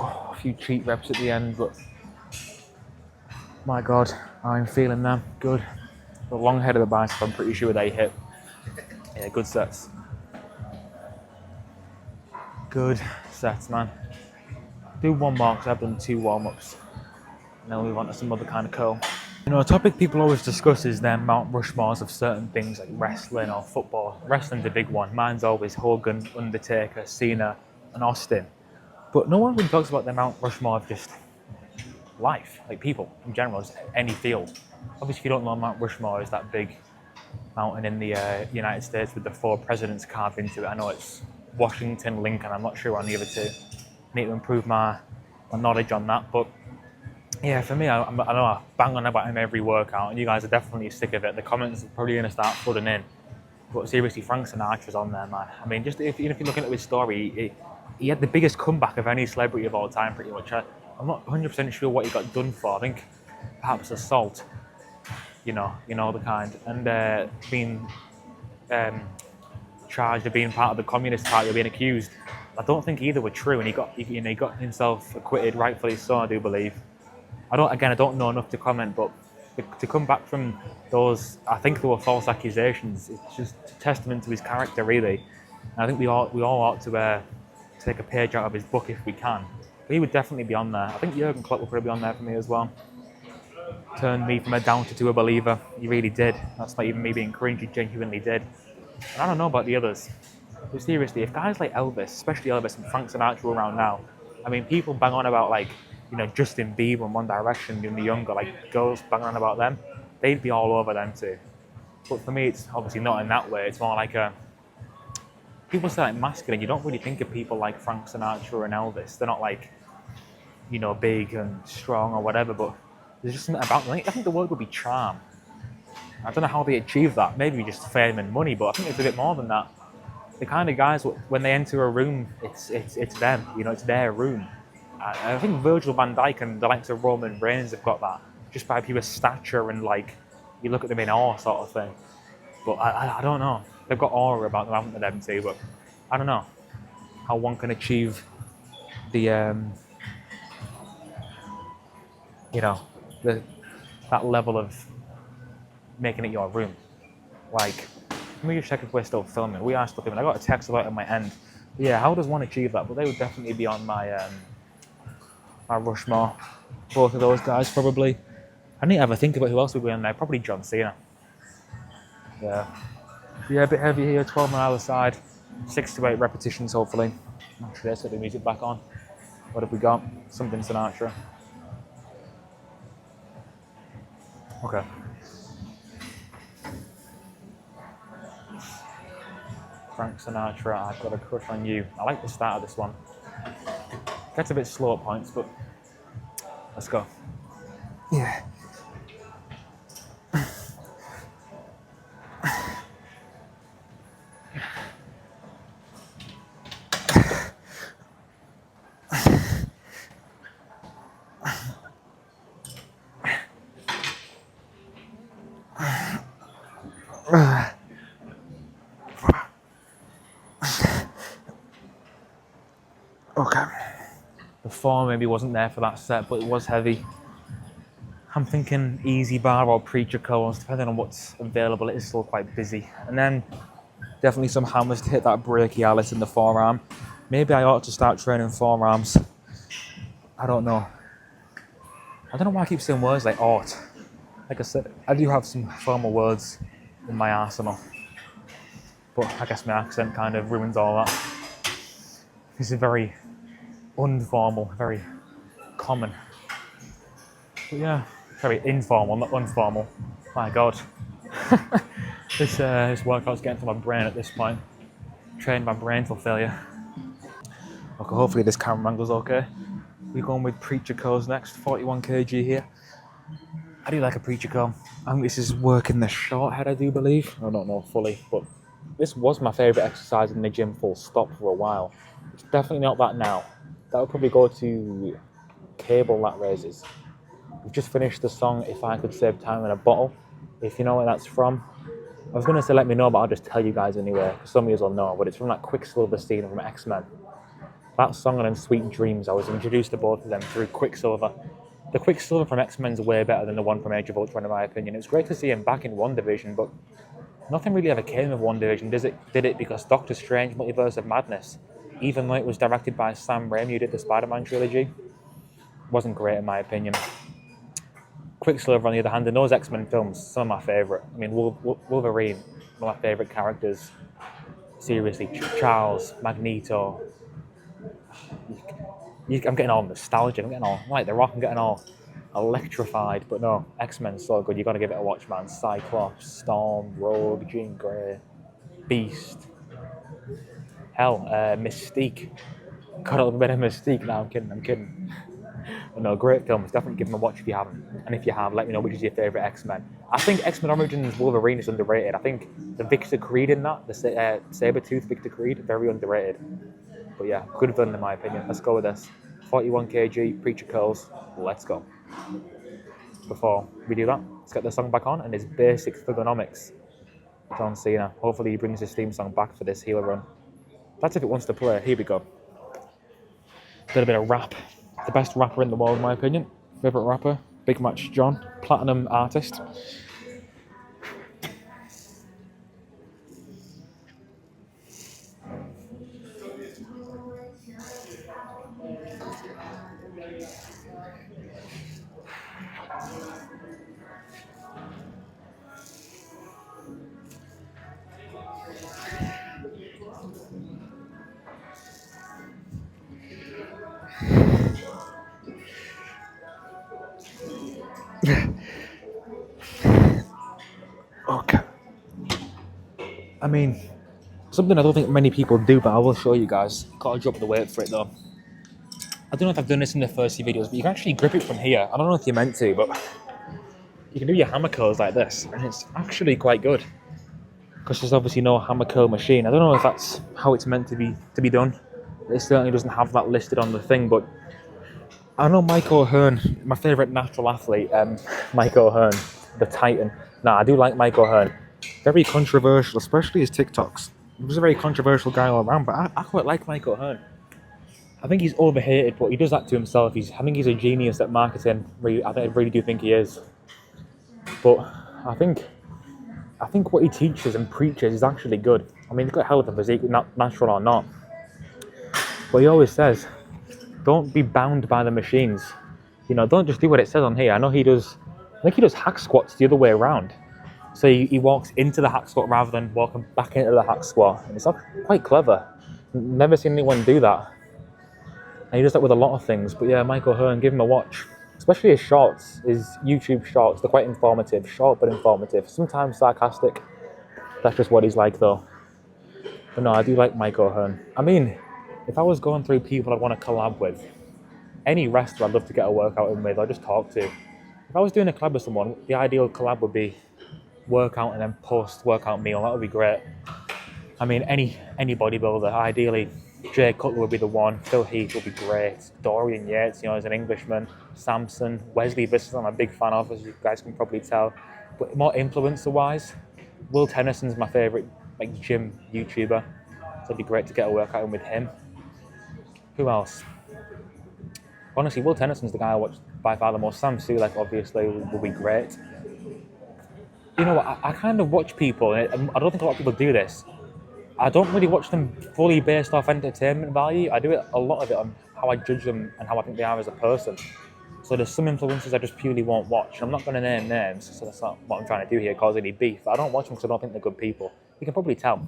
A few cheat reps at the end, but my God, I'm feeling them. Good. The long head of the bicep, I'm pretty sure they hit. Yeah, good sets. Good sets, man. Do one more because I've done 2 warm-ups. And then we'll move on to some other kind of curl. You know, a topic people always discuss is their Mount Rushmores of certain things like wrestling or football. Wrestling's a big one. Mine's always Hogan, Undertaker, Cena, and Austin. But no one really talks about their Mount Rushmore of just life, like people in general, just any field. Obviously, if you don't know, Mount Rushmore is that big mountain in the United States with the 4 presidents carved into it. I know it's Washington, Lincoln, I'm not sure on the other 2. I need to improve my knowledge on that, but yeah, for me, I know I bang on about him every workout, and you guys are definitely sick of it. The comments are probably going to start flooding in. But seriously, Frank Sinatra's on there, man. I mean, just even if you're looking at his story, he had the biggest comeback of any celebrity of all time, pretty much. I'm not 100% sure what he got done for. I think perhaps assault, you know the kind, and being charged of being part of the Communist Party or being accused. I don't think either were true, and he got himself acquitted, rightfully so, I do believe. I don't know enough to comment, but to come back from those, I think they were false accusations. It's just a testament to his character, really. And I think we all ought to take a page out of his book if we can. But he would definitely be on there. I think Jurgen Klopp would probably be on there for me as well. Turned me from a doubter to a believer. He really did. That's not even me being cringe. He genuinely did. And I don't know about the others. But seriously, if guys like Elvis, especially Elvis and Frank Sinatra were around now, I mean, people bang on about Justin Bieber and One Direction in the younger, girls banging on about them, they'd be all over them too. But for me, it's obviously not in that way. It's more like people say masculine. You don't really think of people like Frank Sinatra and Elvis. They're not big and strong or whatever, but there's just something about them. I think the word would be charm. I don't know how they achieve that. Maybe just fame and money, but I think it's a bit more than that. The kind of guys, when they enter a room, it's them. It's their room. I think Virgil van Dijk and the likes of Roman Reigns have got that just by pure stature and you look at them in awe sort of thing. But I don't know. They've got aura about them, haven't they, them too? But I don't know how one can achieve the that level of making it your room. Let me just check if we're still filming. We are still filming. I got a text about it on my end. But yeah, how does one achieve that? But they would definitely be on my Rushmore. Both of those guys, probably. I need to have a think about who else would be on there. Probably John Cena. Yeah. Yeah, a bit heavy here. 12 on either side. 6 to 8 repetitions, hopefully. Actually, let's get the music back on. What have we got? Something Sinatra. Okay. Frank Sinatra, I've got a crush on you. I like the start of this one. Gets a bit slow at points, but let's go. Yeah. Okay. The form maybe wasn't there for that set, but it was heavy. I'm thinking easy bar or preacher curls, depending on what's available. It is still quite busy. And then definitely some hammers to hit that brachialis in the forearm. Maybe I ought to start training forearms. I don't know. I don't know why I keep saying words like ought. Like I said, I do have some formal words in my arsenal. But I guess my accent kind of ruins all that. This is very informal, very common. But yeah, very informal, not unformal. My God. This workout's getting to my brain at this point. Trained my brain till failure. Okay, hopefully this camera angle's okay. We're going with Preacher Co's next, 41 kg here. I do like a Preacher Co. I think this is working the short head, I do believe. I don't know fully, but this was my favourite exercise in the gym full stop for a while. It's definitely not that now. That would probably go to cable lat raises. We've just finished the song If I Could Save Time in a Bottle. If you know where that's from. I was going to say let me know, but I'll just tell you guys anyway, because some of you will know, but it's from that Quicksilver scene from X-Men. That song and then Sweet Dreams, I was introduced to both of them through Quicksilver. The Quicksilver from X-Men's way better than the one from Age of Ultron in my opinion. It was great to see him back in One Division, but nothing really ever came of One Division, did it? Because Doctor Strange Multiverse of Madness, even though it was directed by Sam Raimi who did the Spider-Man trilogy, wasn't great in my opinion. Quicksilver, on the other hand, in those X-Men films, some of my favourite. I mean, Wolverine, one of my favourite characters. Seriously, Charles, Magneto. I'm getting all nostalgic. I'm like The Rock, I'm getting all electrified. But no, X-Men's so good. You got to give it a watch, man. Cyclops, Storm, Rogue, Jean Grey, Beast. Hell, Mystique. Got a little bit of Mystique. No, I'm kidding. But no, great film. Definitely give them a watch if you haven't. And if you have, let me know which is your favourite X-Men. I think X-Men Origins Wolverine is underrated. I think the Victor Creed in that, the Sabretooth Victor Creed, very underrated. But yeah, good villain in my opinion. Let's go with this. 41 kg, Preacher Curls. Let's go. Before we do that, let's get the song back on and his basic thugonomics. John Cena. Hopefully he brings his theme song back for this healer run. That's if it wants to play. Here we go. A little bit of rap. The best rapper in the world, in my opinion. Favourite rapper, Big Match John, platinum artist. Okay. I mean, something I don't think many people do, but I will show you guys. Gotta drop the weight for it though. I don't know if I've done this in the first few videos, but you can actually grip it from here. I don't know if you're meant to, but you can do your hammer curls like this, and it's actually quite good. Because there's obviously no hammer curl machine. I don't know if that's how it's meant to be done. It certainly doesn't have that listed on the thing, but I know Mike O'Hearn, my favourite natural athlete, Mike O'Hearn, the Titan. Nah, I do like Mike O'Hearn. Very controversial, especially his TikToks. He was a very controversial guy all around, but I quite like Mike O'Hearn. I think he's overhated, but he does that to himself. I think he's a genius at marketing. I really do think he is. But I think what he teaches and preaches is actually good. I mean, he's got a hell of a physique, natural or not. But he always says, don't be bound by the machines. You know, don't just do what it says on here. I think he does hack squats the other way around. So he walks into the hack squat rather than walking back into the hack squat. And it's quite clever. Never seen anyone do that. And he does that with a lot of things. But yeah, Michael Hearn, give him a watch. Especially his shorts, his YouTube shorts. They're quite informative. Short but informative. Sometimes sarcastic. That's just what he's like though. But no, I do like Mike O'Hearn. I mean, if I was going through people I'd want to collab with, any wrestler I'd love to get a workout in with or just talk to. If I was doing a collab with someone, the ideal collab would be workout and then post-workout meal. That would be great. I mean, any bodybuilder, ideally, Jay Cutler would be the one. Phil Heath would be great. Dorian Yates, as an Englishman. Samson, Wesley Vissers, I'm a big fan of, as you guys can probably tell. But more influencer-wise, Will Tennyson's my favourite gym YouTuber. So it'd be great to get a workout in with him. Who else? Honestly, Will Tennyson's the guy I watch by far the most. Sam Sulek, obviously, will be great. You know what? I kind of watch people, and I don't think a lot of people do this. I don't really watch them fully based off entertainment value. I do a lot of it on how I judge them and how I think they are as a person. So there's some influencers I just purely won't watch. I'm not going to name names, so that's not what I'm trying to do here, cause any beef. I don't watch them because I don't think they're good people. You can probably tell.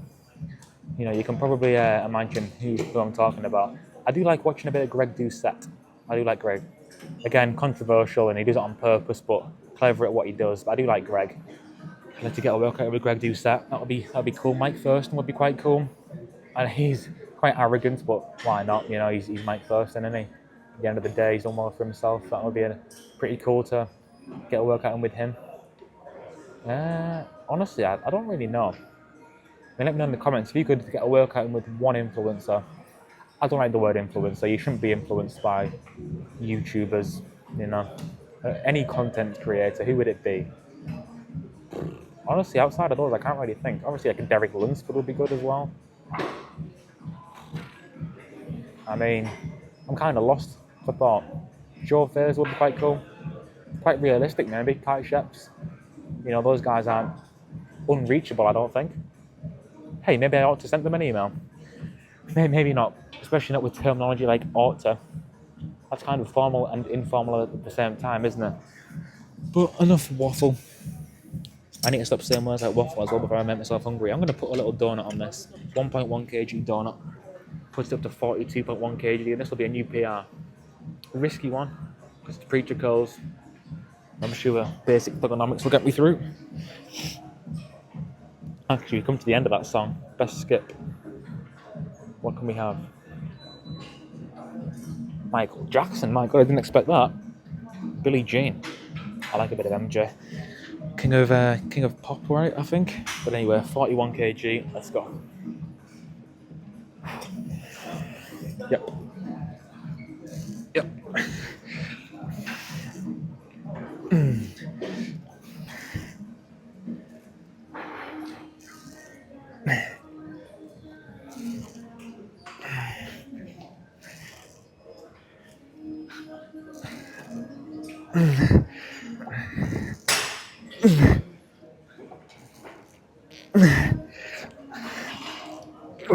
You can probably imagine who I'm talking about. I do like watching a bit of Greg Doucette. I do like Greg. Again, controversial, and he does it on purpose, but clever at what he does. But I do like Greg. I'd like to get a workout with Greg Doucette. That'd be cool. Mike Thurston would be quite cool. And he's quite arrogant, but why not? You know, he's Mike Thurston, isn't he? At the end of the day, he's done well for himself. That would be pretty cool to get a workout in with him. Honestly, I don't really know. I mean, let me know in the comments if you could get a workout in with one influencer. I don't like the word influencer. You shouldn't be influenced by YouTubers, you know. Any content creator, who would it be? Honestly, outside of those, I can't really think. Obviously, like a Derek Lunsford would be good as well. I mean, I'm kind of lost for thought. Joe Fairs would be quite cool. Quite realistic, maybe. Kai Sheps. You know, those guys aren't unreachable, I don't think. Hey, maybe I ought to send them an email. Maybe not, especially not with terminology like ought to. That's kind of formal and informal at the same time, isn't it? But enough waffle. I need to stop saying words like waffle as well before I make myself hungry. I'm going to put a little donut on this. 1.1 kg donut. Puts it up to 42.1 kg, and this will be a new PR. A risky one, because the preacher calls. I'm sure basic thugonomics will get me through. Actually, we've come to the end of that song. Best skip. What can we have? Michael Jackson. My God, I didn't expect that. Billie Jean. I like a bit of MJ. King of pop, right? I think. But anyway, 41 kg. Let's go. Yep. Yep.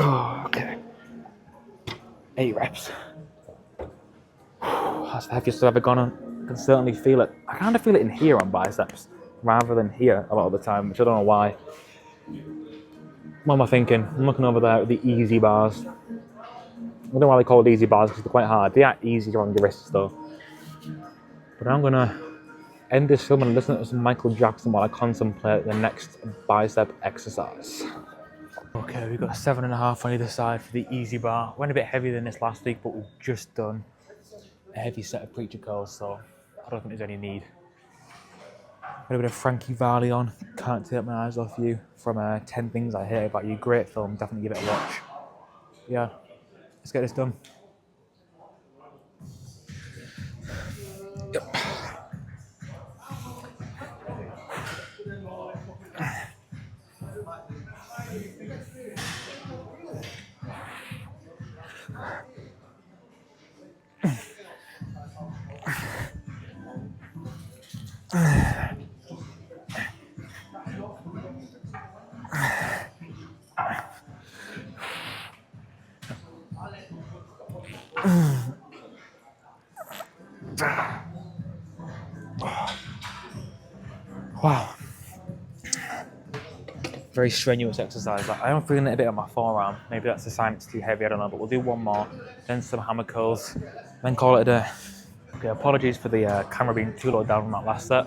Oh, okay. 8 reps. That's the heaviest I've ever gone on. I can certainly feel it. I kind of feel it in here on biceps rather than here a lot of the time, which I don't know why. What am I thinking? I'm looking over there at the easy bars. I don't know why they call it easy bars because they're quite hard. They are easier on your wrists though. But I'm going to end this film and listen to some Michael Jackson while I contemplate the next bicep exercise. Okay, we've got 7.5 on either side for the easy bar. Went a bit heavier than this last week, but we've just done a heavy set of preacher curls, so I don't think there's any need. Got a bit of Frankie Valli on. Can't take my eyes off you from 10 Things I Hate About You. Great film, definitely give it a watch. Yeah, let's get this done. Yep. Wow. Very strenuous exercise. I am feeling it a bit on my forearm. Maybe that's a sign it's too heavy, I don't know, but we'll do one more, then some hammer curls, then call it a day. Okay, apologies for the camera being too low down on that last set.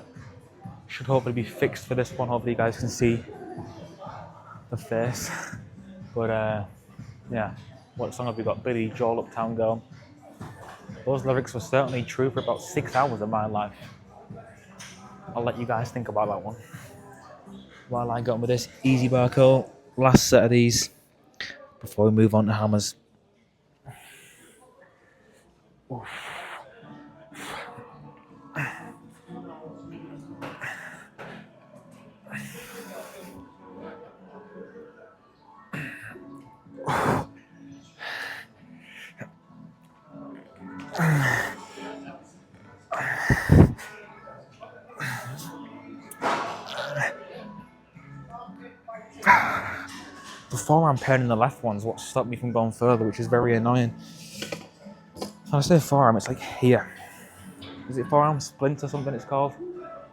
Should hopefully be fixed for this one. Hopefully you guys can see the face. But yeah, what song have we got? Billy Joel, Uptown Girl. Those lyrics were certainly true for about 6 hours of my life. I'll let you guys think about that one. While I got on with this easy bar curl, last set of these before we move on to hammers. Oof. The forearm pain in the left one's what stopped me from going further, which is very annoying. When I say forearm, it's like here. Is it forearm splint or something it's called?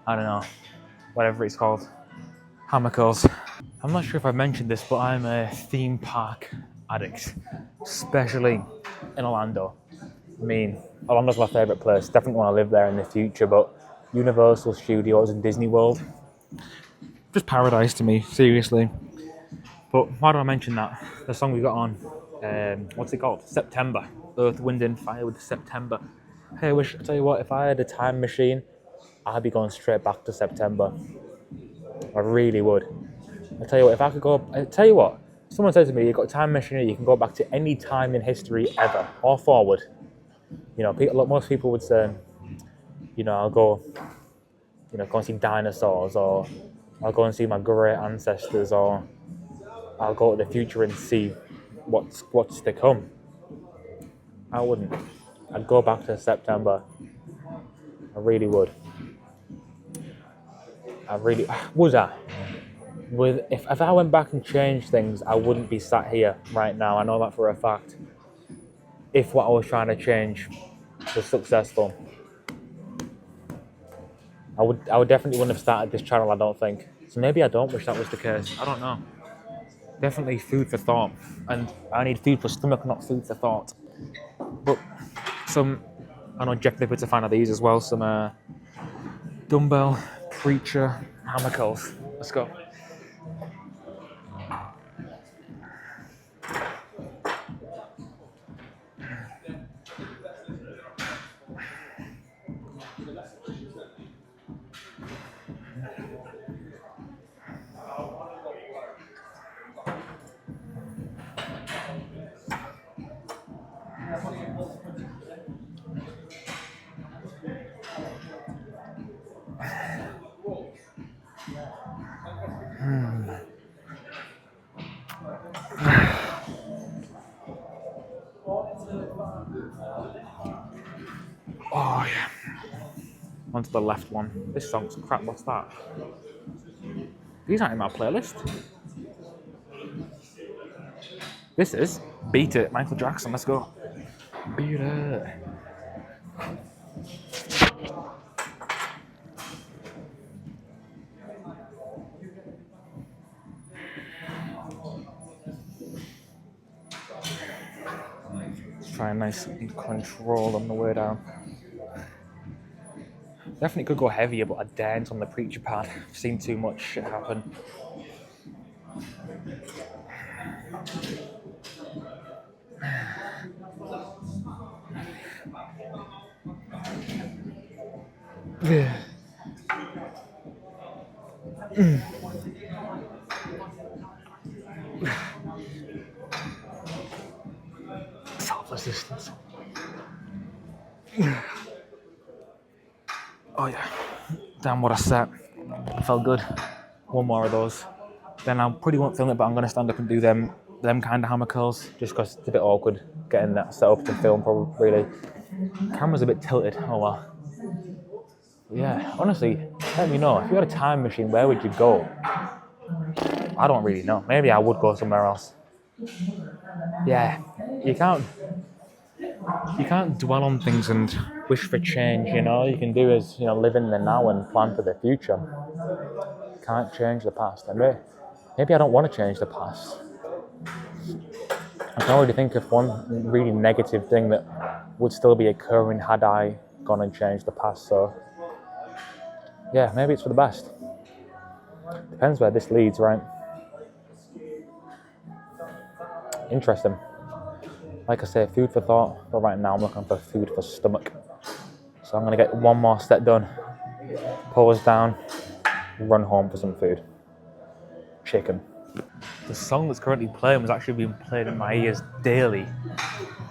I don't know. Whatever it's called. Hammer curls. I'm not sure if I mentioned this, but I'm a theme park addict, especially in Orlando. I mean, Orlando's my favourite place. Definitely want to live there in the future, but Universal Studios and Disney World, just paradise to me, seriously. But why do I mention that? The song we got on, what's it called? September. Earth, Wind and Fire with September. Hey, I tell you what, if I had a time machine, I'd be going straight back to September. I really would. I tell you what, if I could go, I tell you what, someone says to me, you've got a time machine, you can go back to any time in history ever, or forward. You know, most people would say, you know, I'll go, go and see dinosaurs, or I'll go and see my great ancestors, or I'll go to the future and see what's to come. I wouldn't. I'd go back to September. I really would. Would I? If I went back and changed things, I wouldn't be sat here right now. I know that for a fact. If what I was trying to change was successful, I would definitely wouldn't have started this channel, I don't think. So maybe I don't wish that was the case. I don't know. Definitely food for thought. And I need food for stomach, not food for thought. But I know Jeff Nippers a fan of these as well. Some dumbbell preacher hammer curls. Let's go. Oh yeah. Onto the left one. This song's crap. What's that? These aren't in my playlist. This is Beat It, Michael Jackson. Let's go. Beat it. Let's try a nice control on the way down. Definitely could go heavier, but I daren't on the preacher pad. I've seen too much shit happen. Yeah. Self-resistance. Oh yeah. Damn what I said. It felt good. One more of those. Then I probably won't film it, but I'm gonna stand up and do them kind of hammer curls, just because it's a bit awkward getting that set up to film. Probably really. Camera's a bit tilted. Oh well. Yeah, honestly, let me know if you had a time machine. Where would you go? I don't really know. Maybe I would go somewhere else. Yeah, you can't dwell on things and wish for change. You know, you can do is live in the now and plan for the future. You can't change the past. And maybe I don't want to change the past. I can already think of one really negative thing that would still be occurring had I gone and changed the past. So yeah, maybe it's for the best. Depends where this leads, right? Interesting. Like I say, food for thought, but right now I'm looking for food for stomach. So I'm gonna get one more step done, pause down, run home for some food. Chicken. The song that's currently playing was actually being played in my ears daily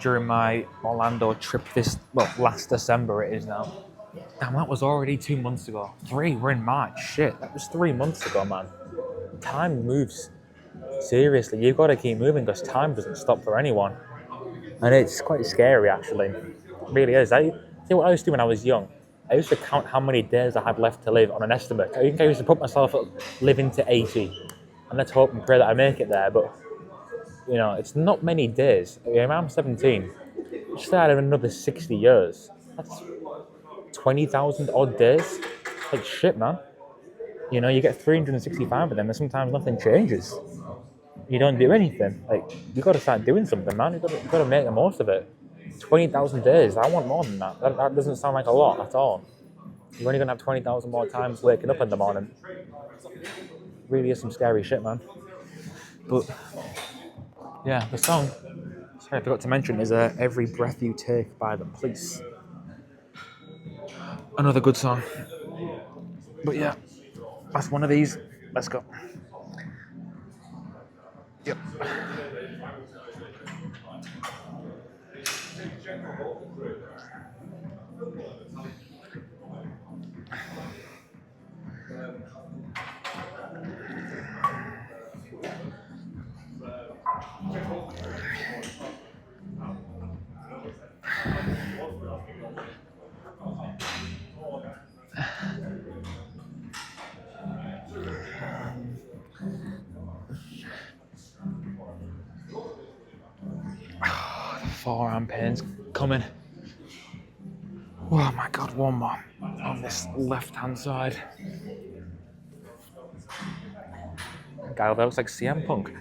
during my Orlando trip last December it is now. Damn, that was already 2 months ago. We're in March. Shit, that was 3 months ago, man. Time moves. Seriously, you've got to keep moving because time doesn't stop for anyone. And it's quite scary, actually. It really is. See what I used to do when I was young? I used to count how many days I had left to live on an estimate. I used to put myself at living to 80. And let's hope and pray that I make it there. But, it's not many days. I'm 17. Just add another 60 years. That's 20,000 odd days. Like shit, man. You get 365 of them and sometimes nothing changes. You don't do anything. Like, you got to start doing something, man. You got to make the most of it. 20,000 days. I want more than that. That doesn't sound like a lot at all. You're only going to have 20,000 more times waking up in the morning. Really is some scary shit, man. But, yeah, the song, sorry, I forgot to mention, is Every Breath You Take by The Police. Another good song. But yeah, that's one of these. Let's go. Yep. Forearm pain's coming. Oh my god, one more on this left hand side. Guy that looks like CM Punk.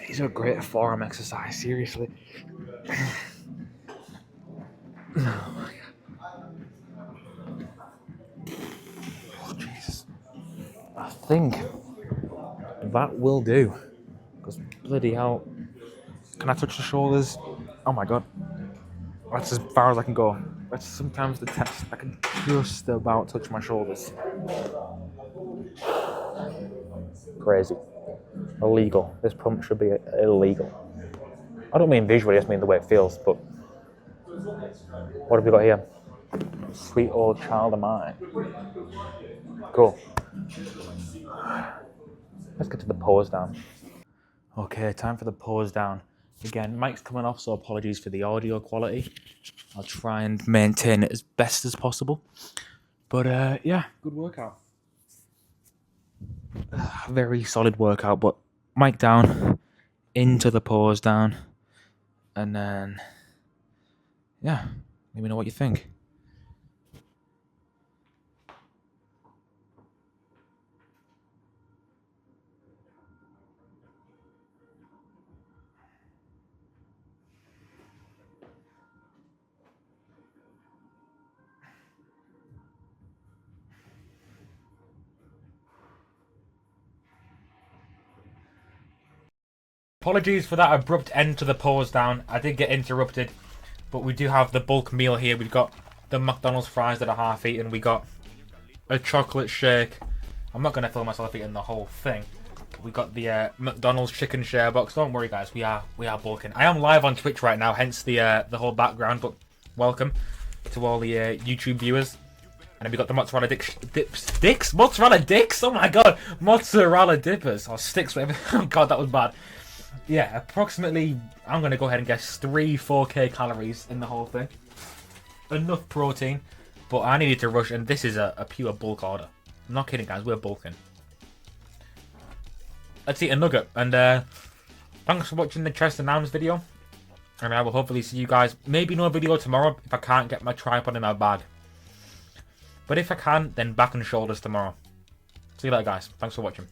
These are great forearm exercise, seriously. Oh Jesus. I think that will do. Because bloody hell. Can I touch the shoulders? Oh my god. That's as far as I can go. That's sometimes the test. I can just about touch my shoulders. Crazy. Illegal. This pump should be illegal. I don't mean visually, I just mean the way it feels, but what have we got here? Sweet old child of mine. Cool. Let's get to the pose down. Okay, time for the pose down. Again, mic's coming off, so apologies for the audio quality. I'll try and maintain it as best as possible. But yeah, good workout. Very solid workout, but mic down, into the pose down, and then, yeah, let me know what you think. Apologies for that abrupt end to the pause down. I did get interrupted, but we do have the bulk meal here. We've got the McDonald's fries that are half eaten. We got a chocolate shake. I'm not going to film myself eating the whole thing. We got the McDonald's chicken share box. Don't worry, guys. We are bulking. I am live on Twitch right now, hence the whole background. But welcome to all the YouTube viewers. And then we got the mozzarella dicks. Mozzarella dicks. Oh my god, mozzarella dippers or sticks. Whatever. Oh god, that was bad. Yeah, approximately, I'm going to go ahead and guess 4K calories in the whole thing. Enough protein, but I needed to rush, and this is a pure bulk order. I'm not kidding, guys, we're bulking. Let's eat a nugget, and thanks for watching the chest and arms video. And I will hopefully see you guys, maybe no video tomorrow if I can't get my tripod in my bag. But if I can, then back and shoulders tomorrow. See you later, guys. Thanks for watching.